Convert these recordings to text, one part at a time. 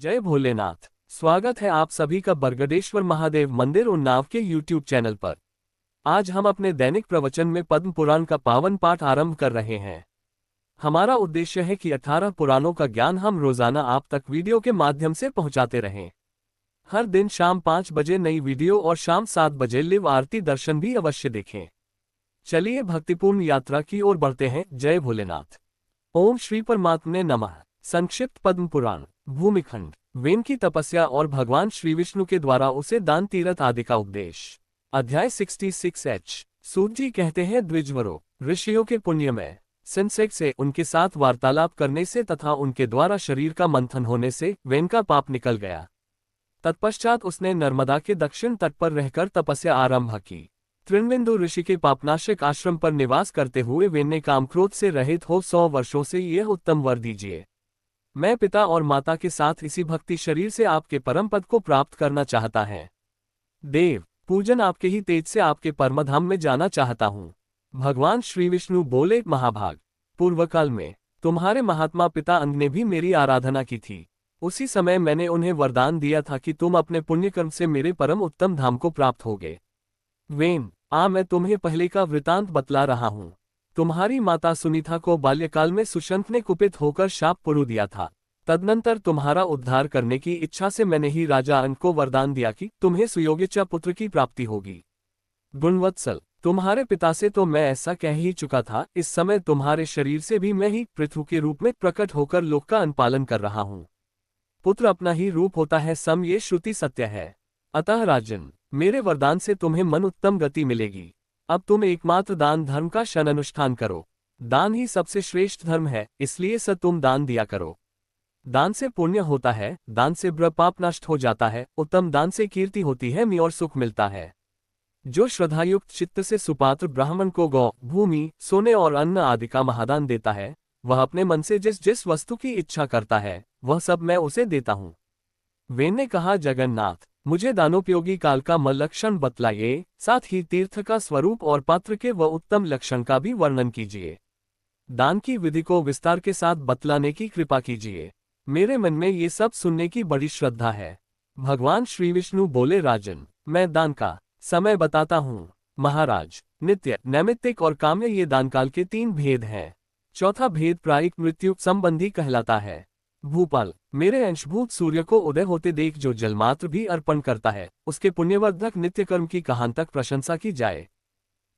जय भोलेनाथ। स्वागत है आप सभी का बरगदेश्वर महादेव मंदिर उन्नाव के YouTube चैनल पर। आज हम अपने दैनिक प्रवचन में पद्म पुराण का पावन पाठ आरंभ कर रहे हैं। हमारा उद्देश्य है कि 18 पुराणों का ज्ञान हम रोजाना आप तक वीडियो के माध्यम से पहुंचाते रहें। हर दिन शाम 5 बजे नई वीडियो और शाम 7 बजे लिव आरती दर्शन भी अवश्य देखें। चलिए भक्तिपूर्ण यात्रा की ओर बढ़ते हैं। जय भोलेनाथ। ओम श्री परमात्मने नमः। संक्षिप्त पद्म पुराण। भूमिखंड। वेन की तपस्या और भगवान श्री विष्णु के द्वारा उसे दान तीरथ आदि का उपदेश। अध्याय 66H। सूत जी कहते हैं, द्विजवरो, ऋषियों के पुण्य में सिंसेक से उनके साथ वार्तालाप करने से तथा उनके द्वारा शरीर का मंथन होने से वेन का पाप निकल गया। तत्पश्चात उसने नर्मदा के दक्षिण तट पर रहकर तपस्या आरंभ की। त्रिनबिंदु ऋषि के पापनाशक आश्रम पर निवास करते हुए वेन ने कामक्रोध से रहित हो 100 वर्षों से यह उत्तम वर दीजिए। मैं पिता और माता के साथ इसी भक्ति शरीर से आपके परम पद को प्राप्त करना चाहता है। देव पूजन आपके ही तेज से आपके परमधाम में जाना चाहता हूँ। भगवान श्री विष्णु बोले, महाभाग, पूर्वकाल में तुम्हारे महात्मा पिता अंग ने भी मेरी आराधना की थी। उसी समय मैंने उन्हें वरदान दिया था कि तुम अपने पुण्यकर्म से मेरे परम उत्तम धाम को प्राप्त होगे। वेन, मैं तुम्हें पहले का वृतांत बतला रहा हूँ। तुम्हारी माता सुनीता को बाल्यकाल में सुशंत ने कुपित होकर शाप पुरु दिया था। तदनंतर तुम्हारा उद्धार करने की इच्छा से मैंने ही राजा अंग को वरदान दिया कि तुम्हें सुयोग्य पुत्र की प्राप्ति होगी। गुणवत्सल, तुम्हारे पिता से तो मैं ऐसा कह ही चुका था। इस समय तुम्हारे शरीर से भी मैं ही पृथु के रूप में प्रकट होकर लोक का अनुपालन कर रहा हूँ। पुत्र अपना ही रूप होता है, सम ये श्रुति सत्य है। अतः राजन, मेरे वरदान से तुम्हें मन उत्तम गति मिलेगी। अब तुम एकमात्र दान धर्म का शन अनुष्ठान करो। दान ही सबसे श्रेष्ठ धर्म है, इसलिए तुम दान दिया करो। दान से पुण्य होता है, दान से ब्र पाप नष्ट हो जाता है, उत्तम दान से कीर्ति होती है, और सुख मिलता है। जो श्रद्धायुक्त चित्त से सुपात्र ब्राह्मण को गौ, भूमि, सोने और अन्न आदि का महादान देता है, वह अपने मन से जिस जिस वस्तु की इच्छा करता है वह सब मैं उसे देता हूँ। वेन ने कहा, जगन्नाथ, मुझे दानोपयोगी काल का लक्षण बतलाइए, साथ ही तीर्थ का स्वरूप और पात्र के व उत्तम लक्षण का भी वर्णन कीजिए। दान की विधि को विस्तार के साथ बतलाने की कृपा कीजिए। मेरे मन में ये सब सुनने की बड़ी श्रद्धा है। भगवान श्री विष्णु बोले, राजन, मैं दान का समय बताता हूँ। महाराज, नित्य, नैमित्तिक और काम्य ये दान काल के 3 भेद हैं। चौथा भेद प्रायिक मृत्यु संबंधी कहलाता है। भूपाल, मेरे अंशभूत सूर्य को उदय होते देख जो जलमात्र भी अर्पण करता है, उसके पुण्यवर्धक नित्य कर्म की कहां तक प्रशंसा की जाए।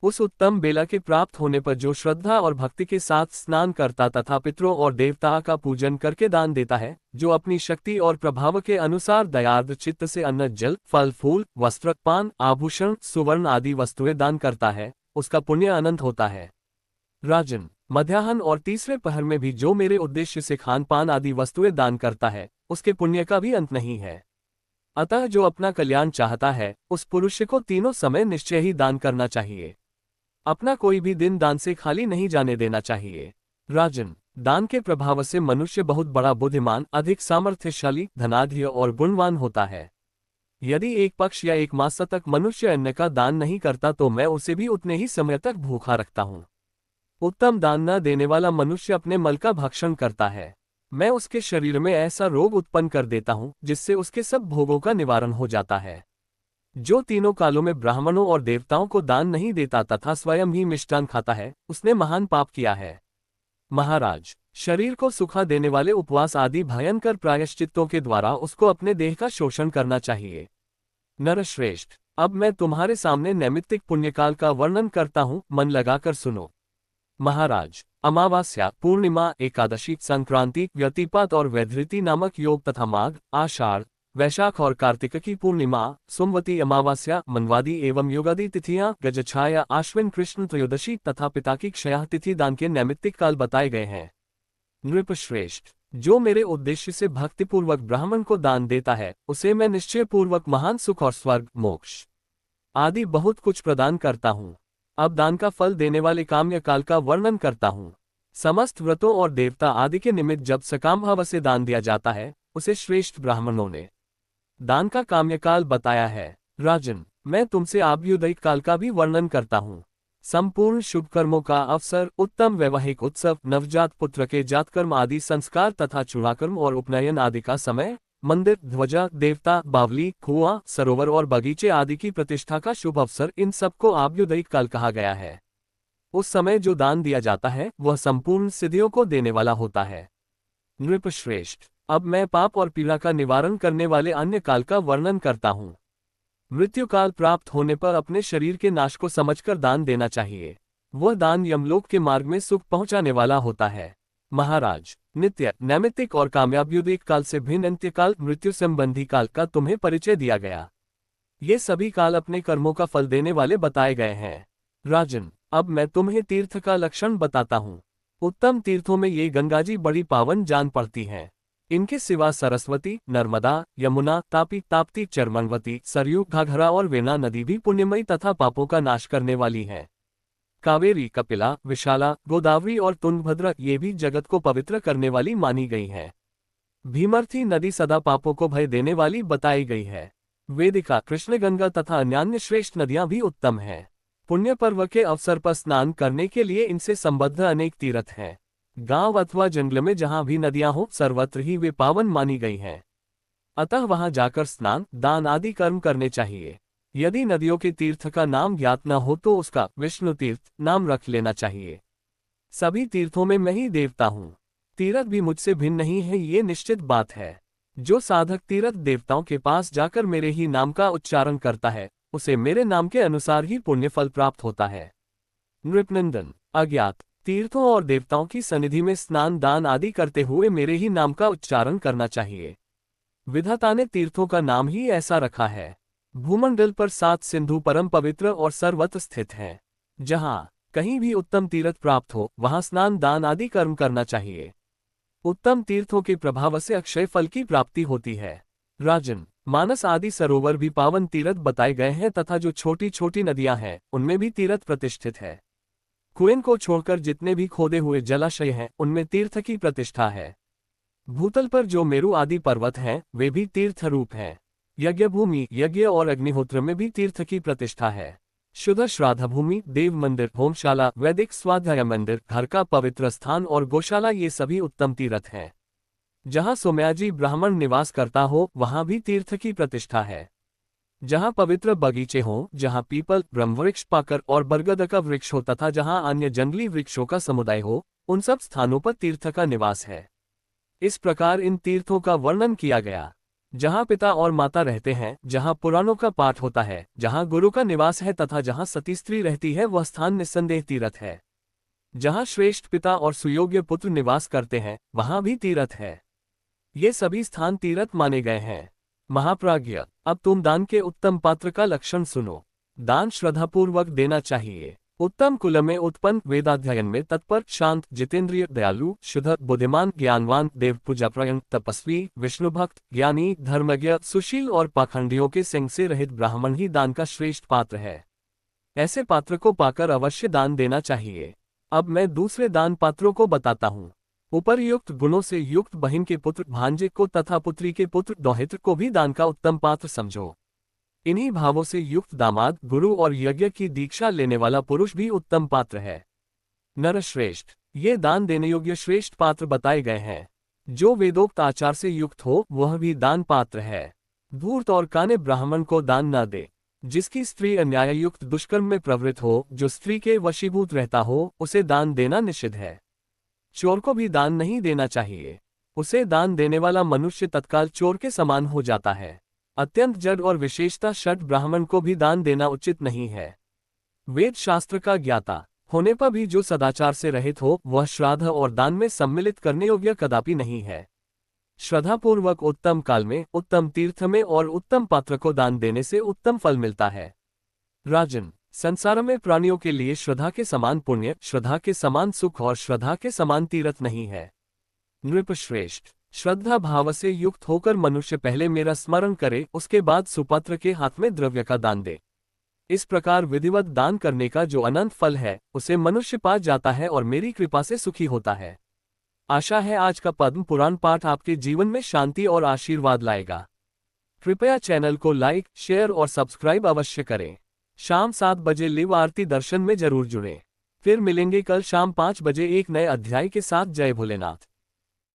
उस उत्तम बेला के प्राप्त होने पर जो श्रद्धा और भक्ति के साथ स्नान करता तथा पितरों और देवता का पूजन करके दान देता है, जो अपनी शक्ति और प्रभाव के अनुसार दयार्द चित्त से अन्न, जल, फल फूल, वस्त्र, पान, आभूषण, सुवर्ण आदि वस्तुएं दान करता है, उसका पुण्य अनंत होता है। राजन, मध्याह्न और तीसरे पहर में भी जो मेरे उद्देश्य से खान पान आदि वस्तुएं दान करता है, उसके पुण्य का भी अंत नहीं है। अतः जो अपना कल्याण चाहता है, उस पुरुष को तीनों समय निश्चय ही दान करना चाहिए। अपना कोई भी दिन दान से खाली नहीं जाने देना चाहिए। राजन, दान के प्रभाव से मनुष्य बहुत बड़ा बुद्धिमान, अधिक सामर्थ्यशाली, धनाढ्य और गुणवान होता है। यदि एक पक्ष या एक मास तक मनुष्य अन्न का दान नहीं करता तो मैं उसे भी उतने ही समय तक भूखा रखता हूँ। उत्तम दान न देने वाला मनुष्य अपने मल का भक्षण करता है। मैं उसके शरीर में ऐसा रोग उत्पन्न कर देता हूँ जिससे उसके सब भोगों का निवारण हो जाता है। जो तीनों कालों में ब्राह्मणों और देवताओं को दान नहीं देता तथा स्वयं ही मिष्टान खाता है, उसने महान पाप किया है। महाराज, शरीर को सुखा देने वाले उपवास आदि भयंकर प्रायश्चित्तों के द्वारा उसको अपने देह का शोषण करना चाहिए। नरश्रेष्ठ, अब मैं तुम्हारे सामने नैमित्तिक पुण्यकाल का वर्णन करता हूँ, मन लगाकर सुनो। महाराज, अमावास्या, पूर्णिमा, एकादशी, संक्रांति, व्यतिपात और वैधृति नामक योग तथा माघ, आषाढ़, वैशाख और कार्तिक की पूर्णिमा, सोमवती अमावास्या, मनवादी एवं योगादि तिथियां, गजछाया, आश्विन कृष्ण त्रयोदशी तथा पिता की क्षया तिथि दान के नैमित्तिक काल बताए गए हैं। नृपश्रेष्ठ, जो मेरे उद्देश्य से भक्तिपूर्वक ब्राह्मण को दान देता है, उसे मैं निश्चय पूर्वक महान सुख और स्वर्ग, मोक्ष आदि बहुत कुछ प्रदान करता हूँ। अब दान का फल देने वाले काम्य काल का वर्णन करता हूँ। समस्त व्रतों और देवता आदि के निमित्त जब सकाम भाव से दान दिया जाता है, उसे श्रेष्ठ ब्राह्मणों ने दान का काम्यकाल बताया है। राजन, मैं तुमसे आभ्युदय काल का भी वर्णन करता हूँ। संपूर्ण शुभ कर्मों का अवसर, उत्तम वैवाहिक उत्सव, नवजात पुत्र के जातकर्म आदि संस्कार तथा चूड़ाकर्म और उपनयन आदि का समय, मंदिर, ध्वजा, देवता, बावली, कुआं, सरोवर और बगीचे आदि की प्रतिष्ठा का शुभ अवसर, इन सबको आभ्युदयिक काल कहा गया है। उस समय जो दान दिया जाता है वह संपूर्ण सिद्धियों को देने वाला होता है। नृपश्रेष्ठ, अब मैं पाप और पीड़ा का निवारण करने वाले अन्य काल का वर्णन करता हूँ। मृत्यु काल प्राप्त होने पर अपने शरीर के नाश को समझकर दान देना चाहिए। वह दान यमलोक के मार्ग में सुख पहुंचाने वाला होता है। महाराज, नित्य, नैमित्तिक और कामयाभ्युदयिक काल से भिन्न अंत्यकाल, मृत्यु संबंधी काल का तुम्हें परिचय दिया गया। ये सभी काल अपने कर्मों का फल देने वाले बताए गए हैं। राजन, अब मैं तुम्हें तीर्थ का लक्षण बताता हूँ। उत्तम तीर्थों में ये गंगाजी बड़ी पावन जान पड़ती हैं। इनके सिवा सरस्वती, नर्मदा, यमुना, तापी, ताप्ती, चरमनवती, सरयू, घाघरा और वेना नदी भी पुण्यमयी तथा पापों का नाश करने वाली हैं। कावेरी, कपिला, विशाला, गोदावरी और तुंगभद्रा ये भी जगत को पवित्र करने वाली मानी गई हैं। भीमर्थी नदी सदा पापों को भय देने वाली बताई गई है। वेदिका, कृष्णगंगा तथा अन्यान्य श्रेष्ठ नदियां भी उत्तम हैं। पुण्य पर्व के अवसर पर स्नान करने के लिए इनसे संबद्ध अनेक तीर्थ हैं। गांव अथवा जंगल में जहां भी नदियां हो, सर्वत्र ही वे पावन मानी गई हैं। अतः वहां जाकर स्नान, दान आदि कर्म करने चाहिए। यदि नदियों के तीर्थ का नाम ज्ञात न हो तो उसका विष्णु तीर्थ नाम रख लेना चाहिए। सभी तीर्थों में मैं ही देवता हूँ। तीर्थ भी मुझसे भिन्न नहीं है, ये निश्चित बात है। जो साधक तीर्थ देवताओं के पास जाकर मेरे ही नाम का उच्चारण करता है, उसे मेरे नाम के अनुसार ही पुण्य फल प्राप्त होता है। नृपनंदन, अज्ञात तीर्थों और देवताओं की सन्निधि में स्नान, दान आदि करते हुए मेरे ही नाम का उच्चारण करना चाहिए। विधाता ने तीर्थों का नाम ही ऐसा रखा है। भूमंडल पर 7 सिंधु परम पवित्र और सर्वत्र स्थित हैं। जहाँ कहीं भी उत्तम तीर्थ प्राप्त हो, वहां स्नान, दान आदि कर्म करना चाहिए। उत्तम तीर्थों के प्रभाव से अक्षय फल की प्राप्ति होती है। राजन, मानस आदि सरोवर भी पावन तीर्थ बताए गए हैं तथा जो छोटी छोटी नदियां हैं उनमें भी तीर्थ प्रतिष्ठित है। कुएं को छोड़कर जितने भी खोदे हुए जलाशय हैं उनमें तीर्थ की प्रतिष्ठा है। भूतल पर जो मेरु आदि पर्वत हैं वे भी तीर्थ रूप हैं। यज्ञ भूमि, यज्ञ और अग्निहोत्र में भी तीर्थ की प्रतिष्ठा है। शुद्ध श्राद्ध भूमि, देव मंदिर, होमशाला, वैदिक स्वाध्याय मंदिर, घर का पवित्र स्थान और गौशाला ये सभी उत्तम तीर्थ हैं। जहाँ सोमयाजी ब्राह्मण निवास करता हो वहाँ भी तीर्थ की प्रतिष्ठा है। जहाँ पवित्र बगीचे हों, जहाँ पीपल, ब्रह्मवृक्ष, पाकर और बरगद का वृक्ष हो तथा जहाँ अन्य जंगली वृक्षों का समुदाय हो, उन सब स्थानों पर तीर्थ का निवास है। इस प्रकार इन तीर्थों का वर्णन किया गया। जहाँ पिता और माता रहते हैं, जहाँ पुराणों का पाठ होता है, जहाँ गुरु का निवास है तथा जहाँ सती स्त्री रहती है, वह स्थान निस्संदेह तीर्थ है। जहाँ श्रेष्ठ पिता और सुयोग्य पुत्र निवास करते हैं, वहाँ भी तीर्थ है। ये सभी स्थान तीर्थ माने गए हैं। महाप्राज्ञ, अब तुम दान के उत्तम पात्र का लक्षण सुनो। दान श्रद्धापूर्वक देना चाहिए। उत्तम कुल में उत्पन्न, वेदाध्ययन में तत्पर, शांत, जितेंद्रिय, दयालु, शुद्ध, बुद्धिमान, ज्ञानवान, देव पूजाप्रयण, तपस्वी, विष्णुभक्त, ज्ञानी, धर्मज्ञ, सुशील और पाखंडियों के संग से रहित ब्राह्मण ही दान का श्रेष्ठ पात्र है। ऐसे पात्र को पाकर अवश्य दान देना चाहिए। अब मैं दूसरे दान पात्रों को बताता हूँ। उपर्युक्त गुणों से युक्त बहन के पुत्र, भांजे को तथा पुत्री के पुत्र, दौहित्र को भी दान का उत्तम पात्र समझो। इन्हीं भावों से युक्त दामाद, गुरु और यज्ञ की दीक्षा लेने वाला पुरुष भी उत्तम पात्र है। नरश्रेष्ठ, ये दान देने योग्य श्रेष्ठ पात्र बताए गए हैं। जो वेदोक्त आचार से युक्त हो वह भी दान पात्र है। धूर्त और काने ब्राह्मण को दान न दे। जिसकी स्त्री अन्याय युक्त दुष्कर्म में प्रवृत्त हो, जो स्त्री के वशीभूत रहता हो, उसे दान देना निषिद्ध है। चोर को भी दान नहीं देना चाहिए। उसे दान देने वाला मनुष्य तत्काल चोर के समान हो जाता है। अत्यंत जड़ और विशेषता षट ब्राह्मण को भी दान देना उचित नहीं है। वेद शास्त्र का ज्ञाता होने पर भी जो सदाचार से रहित हो वह श्राद्ध और दान में सम्मिलित करने योग्य कदापि नहीं है। श्रद्धापूर्वक उत्तम काल में, उत्तम तीर्थ में और उत्तम पात्र को दान देने से उत्तम फल मिलता है। राजन, संसार में प्राणियों के लिए श्रद्धा के समान पुण्य, श्रद्धा के समान सुख और श्रद्धा के समान तीर्थ नहीं है। नृपश्रेष्ठ, श्रद्धा भाव से युक्त होकर मनुष्य पहले मेरा स्मरण करे, उसके बाद सुपात्र के हाथ में द्रव्य का दान दे। इस प्रकार विधिवत दान करने का जो अनंत फल है उसे मनुष्य पा जाता है और मेरी कृपा से सुखी होता है। आशा है आज का पद्म पुराण पाठ आपके जीवन में शांति और आशीर्वाद लाएगा। कृपया चैनल को लाइक, शेयर और सब्सक्राइब अवश्य करें। शाम 7 बजे लिव आरती दर्शन में जरूर जुड़ें। फिर मिलेंगे कल शाम 5 बजे एक नए अध्याय के साथ। जय भोलेनाथ।